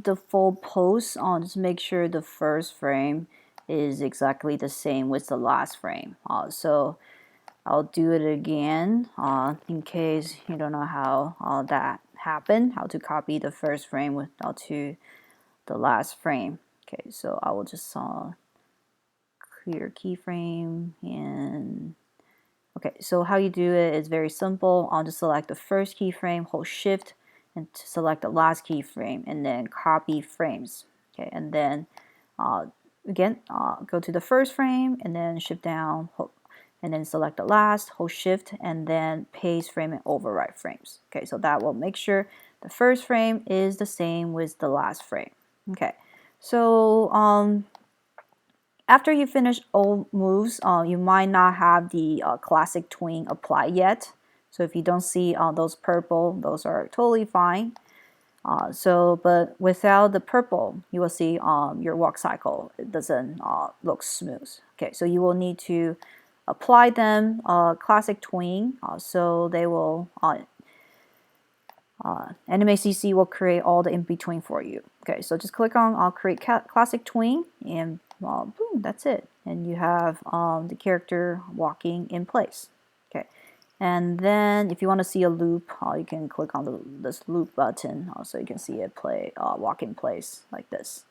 the full pose, just make sure the first frame is exactly the same with the last frame. So I'll do it again in case you don't know how that happened, how to copy the first frame to the last frame. Okay, so I will just clear keyframe and okay, so how you do it is very simple. I'll just select the first keyframe, hold shift and select the last keyframe and then copy frames. Okay, and then again go to the first frame and then shift down, and then select the last, hold shift and then paste frame and overwrite frames. Okay, so that will make sure the first frame is the same with the last frame. Okay, so after you finish all moves, you might not have the classic tween apply yet. So if you don't see those purple, those are totally fine. But without the purple, you will see your walk cycle, it doesn't look smooth. Okay, so you will need to apply them classic tween, so they will Animate CC will create all the in-between for you. Okay, so just click on create classic tween and boom, that's it. And you have the character walking in place. Okay, and then if you want to see a loop, you can click on this loop button so you can see it walk in place like this.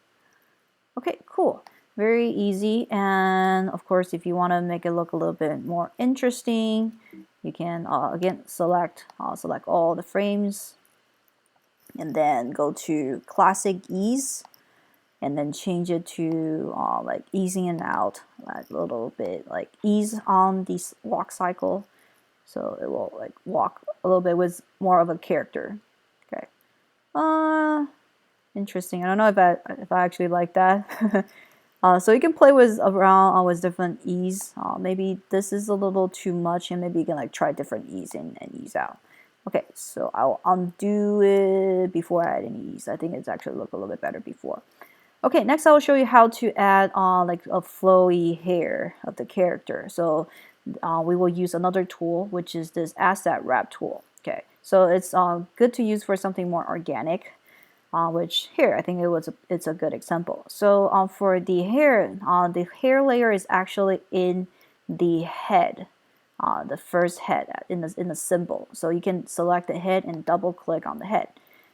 Okay, cool. Very easy. And of course, if you want to make it look a little bit more interesting, you can again select all the frames and then go to classic ease and then change it to like easing it out like a little bit, like ease on this walk cycle, so it will like walk a little bit with more of a character. Okay, interesting. I don't know if I actually like that. So you can play around with different ease. Maybe this is a little too much, and maybe you can like try different ease in and ease out. Okay, so I'll undo it before I add any ease. I think it's actually look a little bit better before. Okay, next I will show you how to add like a flowy hair of the character. So we will use another tool, which is this asset wrap tool. Okay, so it's good to use for something more organic. Which here I think it's a good example. So for the hair layer is actually in the head, the first head in the symbol. So you can select the head and double click on the head.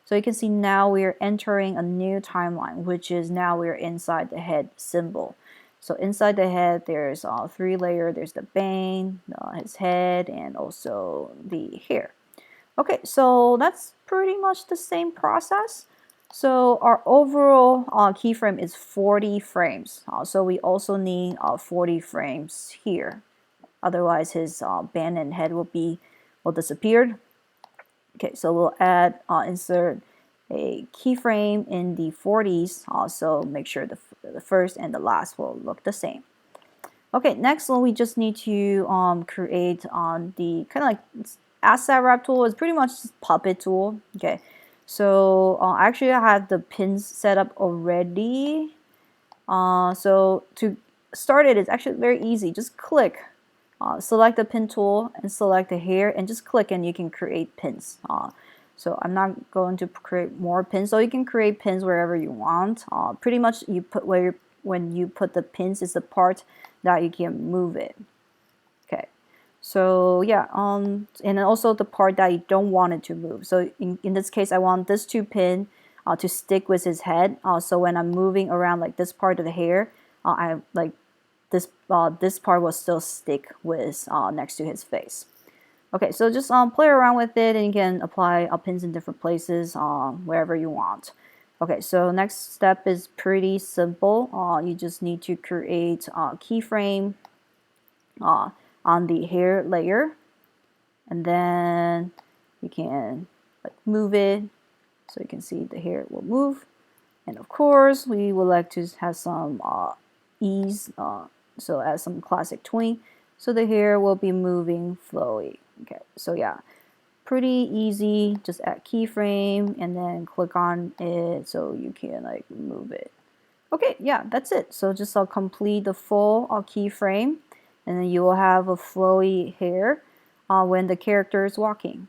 So you can see now we are entering a new timeline, which is now we're inside the head symbol. So inside the head, there's 3 layers. There's the bane, his head, and also the hair. Okay, so that's pretty much the same process. So our overall keyframe is 40 frames. So we also need 40 frames here. Otherwise, his band and head will disappear. Okay, so we'll insert a keyframe in the 40s. Also, make sure the first and the last will look the same. Okay, next one we just need to create the kind of like asset wrap tool is pretty much just puppet tool. Okay. So actually I have the pins set up already. So to start it's actually very easy. Just click, select the pin tool and select the hair and just click and you can create pins. So I'm not going to create more pins. So you can create pins wherever you want. Pretty much you put when you put the pins is the part that you can move it. Okay. So yeah, and then also the part that you don't want it to move. So in this case, I want this 2 pin to stick with his head. So when I'm moving around like this part of the hair, I like this part will still stick with next to his face. Okay, so just play around with it and you can apply pins in different places wherever you want. Okay, so next step is pretty simple. You just need to create a keyframe on the hair layer, and then you can like move it so you can see the hair will move. And of course we would like to have some ease, so add some classic tween so the hair will be moving flowy. Okay, so yeah, pretty easy. Just add keyframe and then click on it so you can like move it. Okay, yeah, that's it. So just complete the full keyframe and then you will have a flowy hair when the character is walking.